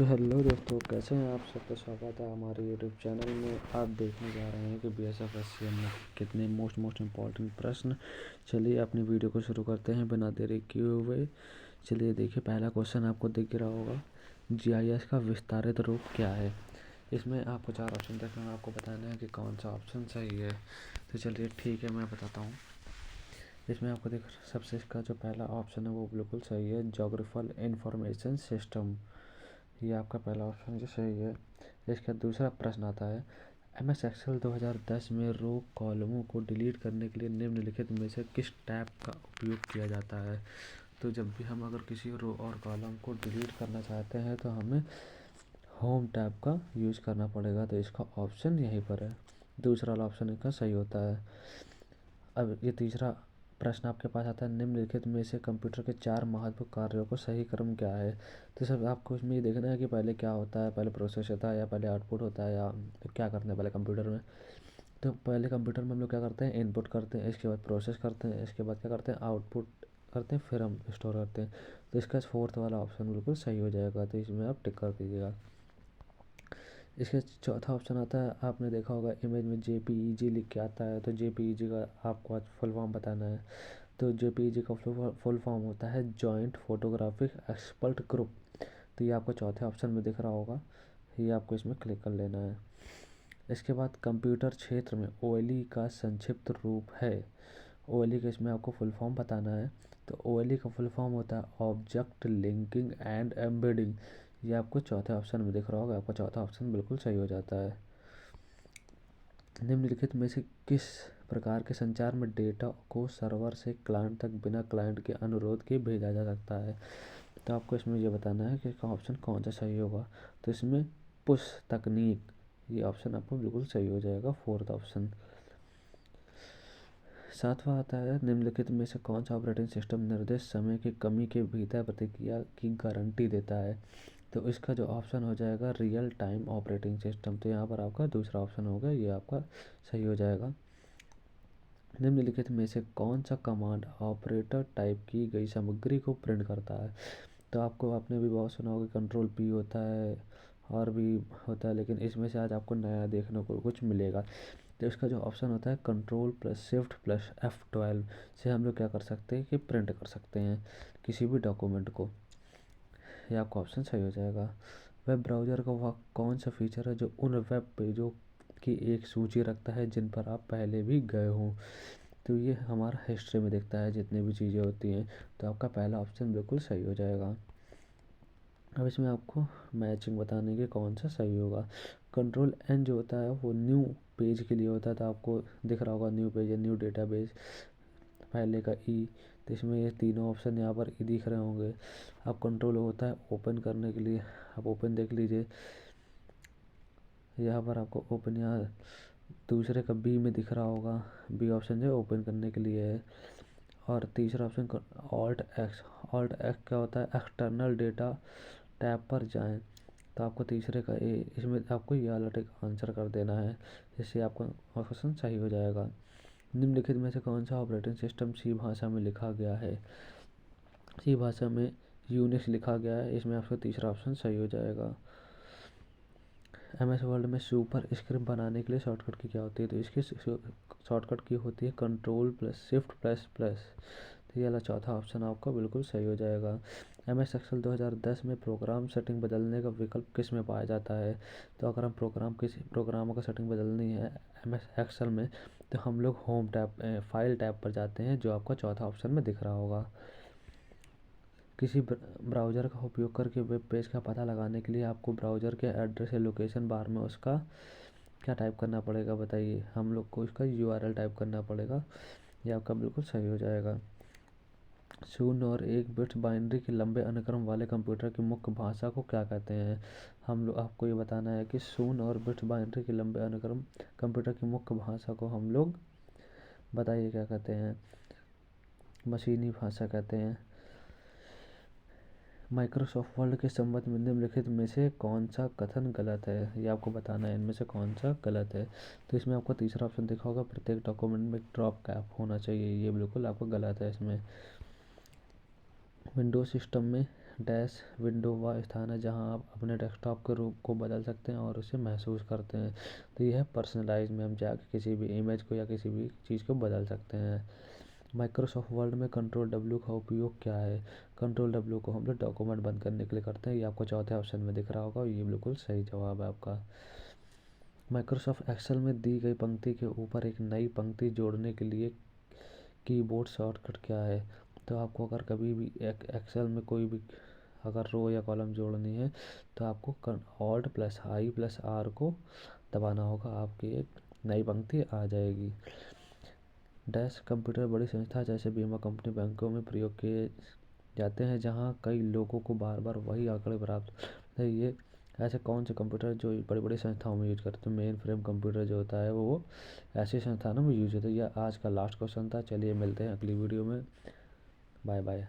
So hello दोस्तों, कैसे हैं आप? सबका स्वागत है हमारे यूट्यूब चैनल में। आप देखने जा रहे हैं कि BSF में कितने मोस्ट इम्पॉर्टेंट प्रश्न। चलिए अपनी वीडियो को शुरू करते हैं बिना देरी किए हुए। चलिए देखिए, पहला क्वेश्चन आपको दिख रहा होगा, GIS का विस्तारित रूप क्या है। इसमें आपको 4 ऑप्शन देखना है, आपको बताना है कि कौन सा ऑप्शन सही है। तो चलिए ठीक है, मैं बताता हूँ। इसमें आपको देख सबसे इसका जो पहला ऑप्शन है वो बिल्कुल सही है, जोग्राफिकल इंफॉर्मेशन सिस्टम। ये आपका पहला ऑप्शन जो सही है। इसका दूसरा प्रश्न आता है, MS एक्सेल 2010 में रो कॉलमों को डिलीट करने के लिए निम्नलिखित में से किस टैब का उपयोग किया जाता है। तो जब भी हम अगर किसी रो और कॉलम को डिलीट करना चाहते हैं तो हमें होम टैब का यूज़ करना पड़ेगा। तो इसका ऑप्शन यहीं पर है, दूसरा वाला ऑप्शन इसका सही होता है। अब ये तीसरा प्रश्न आपके पास आता है, निम्नलिखित में से कंप्यूटर के 4 महत्वपूर्ण कार्यों को सही क्रम क्या है। तो सब आपको इसमें ये देखना है कि पहले क्या होता है, पहले प्रोसेस होता है या पहले आउटपुट होता है, या क्या करते हैं पहले कंप्यूटर में। तो पहले कंप्यूटर में हम लोग क्या करते हैं, इनपुट करते हैं, इसके बाद प्रोसेस करते हैं, इसके बाद क्या करते हैं, आउटपुट करते हैं, फिर हम स्टोर करते हैं। तो इसका फोर्थ वाला ऑप्शन बिल्कुल सही हो जाएगा, तो इसमें आप टिक कर दीजिएगा। इसके चौथा ऑप्शन आता है, आपने देखा होगा इमेज में JPEG लिख के आता है, तो JPEG का आपको आज फुल फॉर्म बताना है। तो JPEG का फुल फॉर्म होता है जॉइंट फोटोग्राफिक एक्सपर्ट ग्रुप। तो ये आपको चौथे ऑप्शन में दिख रहा होगा, ये आपको इसमें क्लिक कर लेना है। इसके बाद कंप्यूटर क्षेत्र में OLE का संक्षिप्त रूप है। OLE का इसमें आपको फुल फॉर्म बताना है। तो OLE का फुल फॉर्म होता है ऑब्जेक्ट लिंकिंग एंड एम्बेडिंग। ये आपको चौथे ऑप्शन में दिख रहा होगा, आपका चौथा ऑप्शन बिल्कुल सही हो जाता है। निम्नलिखित में से किस प्रकार के संचार में डेटा को सर्वर से क्लाइंट तक बिना क्लाइंट के अनुरोध के भेजा जा सकता है। तो आपको इसमें ये बताना है कि इसका ऑप्शन कौन सा सही होगा। तो इसमें पुश तकनीक, ये ऑप्शन आपको बिल्कुल सही हो जाएगा, फोर्थ ऑप्शन। सातवां आता है, निम्नलिखित में से कौन सा ऑपरेटिंग सिस्टम निर्दिष्ट समय की कमी के भीतर प्रतिक्रिया की गारंटी देता है। तो इसका जो ऑप्शन हो जाएगा रियल टाइम ऑपरेटिंग सिस्टम। तो यहाँ पर आपका दूसरा ऑप्शन होगा, ये आपका सही हो जाएगा। निम्नलिखित में से कौन सा कमांड ऑपरेटर टाइप की गई सामग्री को प्रिंट करता है। तो आपको आपने भी बहुत सुना होगा, कंट्रोल P होता है और भी होता है, लेकिन इसमें से आज आपको नया देखने को कुछ मिलेगा। तो इसका जो ऑप्शन होता है Ctrl+Shift+F12 से हम लोग क्या कर सकते हैं कि प्रिंट कर सकते हैं किसी भी डॉक्यूमेंट को। ये आपका ऑप्शन सही हो जाएगा। वेब ब्राउज़र का वह कौन सा फीचर है जो उन वेब पेजों की एक सूची रखता है जिन पर आप पहले भी गए हों। तो ये हमारा हिस्ट्री में दिखता है जितनी भी चीज़ें होती हैं। तो आपका पहला ऑप्शन बिल्कुल सही हो जाएगा। अब इसमें आपको मैचिंग बताने के कौन सा सही होगा। Ctrl+N जो होता है वो न्यू पेज के लिए होता है, तो आपको दिख रहा होगा न्यू पेज, न्यू डेटाबेस, पहले का E। तो इसमें ये तीनों ऑप्शन यहाँ पर E दिख रहे होंगे। अब कंट्रोल होता है ओपन करने के लिए, आप ओपन देख लीजिए, यहाँ पर आपको ओपन, यहाँ दूसरे का B में दिख रहा होगा, B ऑप्शन जो ओपन करने के लिए है। और तीसरा ऑप्शन Alt+X। Alt+X क्या होता है, एक्सटर्नल डेटा टैब पर जाएं। तो आपको तीसरे का ए, इसमें आपको ये वाला टिक आंसर कर देना है, इससे आपका ऑप्शन सही हो जाएगा। निम्नलिखित में से कौन सा ऑपरेटिंग सिस्टम C भाषा में लिखा गया है। C भाषा में यूनिक्स लिखा गया है, इसमें आपका तीसरा ऑप्शन सही हो जाएगा। MS वर्ड में सुपर स्क्रिप्ट बनाने के लिए शॉर्टकट की क्या होती है। तो इसकी शॉर्टकट की होती है Ctrl+Shift++। तो ये वाला चौथा ऑप्शन आपका बिल्कुल सही हो जाएगा। MS एक्सेल 2010 में प्रोग्राम सेटिंग बदलने का विकल्प किस में पाया जाता है। तो अगर हम किसी प्रोग्रामों का सेटिंग बदलनी है MS एक्सेल में, तो हम लोग होम टैब फाइल टैब पर जाते हैं, जो आपका चौथा ऑप्शन में दिख रहा होगा। किसी ब्राउज़र का उपयोग करके वेब पेज का पता लगाने के लिए आपको ब्राउज़र के एड्रेस या लोकेशन बार में उसका क्या टाइप करना पड़ेगा, बताइए। हम लोग को इसका URL टाइप करना पड़ेगा, ये आपका बिल्कुल सही हो जाएगा। 0 और 1 बिट्स बाइनरी के लंबे अनुक्रम वाले कंप्यूटर की मुख्य भाषा को क्या कहते हैं। हम लोग आपको ये बताना है कि 0 और बिट्स बाइनरी के लंबे अनुक्रम कंप्यूटर की मुख्य भाषा को हम लोग, बताइए क्या कहते हैं। मशीनी भाषा कहते हैं। माइक्रोसॉफ्ट वर्ड के संबंध में निम्नलिखित में से कौन सा कथन गलत है, ये आपको बताना है इनमें से कौन सा गलत है। तो इसमें आपको तीसरा ऑप्शन देखा होगा, प्रत्येक डॉक्यूमेंट में एक ड्रॉप कैप होना चाहिए, ये बिल्कुल आपको गलत है। इसमें विंडोज सिस्टम में डैश विंडो वह स्थान है जहां आप अपने डेस्कटॉप के रूप को बदल सकते हैं और उसे महसूस करते हैं। तो यह है पर्सनलाइज में हम जाके किसी भी इमेज को या किसी भी चीज़ को बदल सकते हैं। माइक्रोसॉफ्ट वर्ड में कंट्रोल डब्ल्यू का उपयोग क्या है? कंट्रोल डब्ल्यू को हम लोग डॉक्यूमेंट बंद करने के लिए करते हैं। ये आपको चौथे ऑप्शन में दिख रहा होगा, ये बिल्कुल सही जवाब है आपका। माइक्रोसॉफ्ट एक्सेल में दी गई पंक्ति के ऊपर एक नई पंक्ति जोड़ने के लिए कीबोर्ड शॉर्टकट क्या है? तो आपको अगर कभी भी एक्सेल में कोई भी अगर रो या कॉलम जोड़नी है तो आपको Alt plus I plus R को दबाना होगा, आपकी एक नई पंक्ति आ जाएगी। डैश कंप्यूटर बड़ी संस्था जैसे बीमा कंपनी, बैंकों में प्रयोग किए जाते हैं जहां कई लोगों को बार बार वही आंकड़े प्राप्त होते हैं। ये ऐसे कौन से कंप्यूटर जो बड़ी बड़ी संस्थाओं में यूज करते हैं? मेन फ्रेम कंप्यूटर जो होता है वो ऐसे संस्थानों में यूज होता है। यह आज का लास्ट क्वेश्चन था। चलिए मिलते हैं अगली वीडियो में। Bye bye.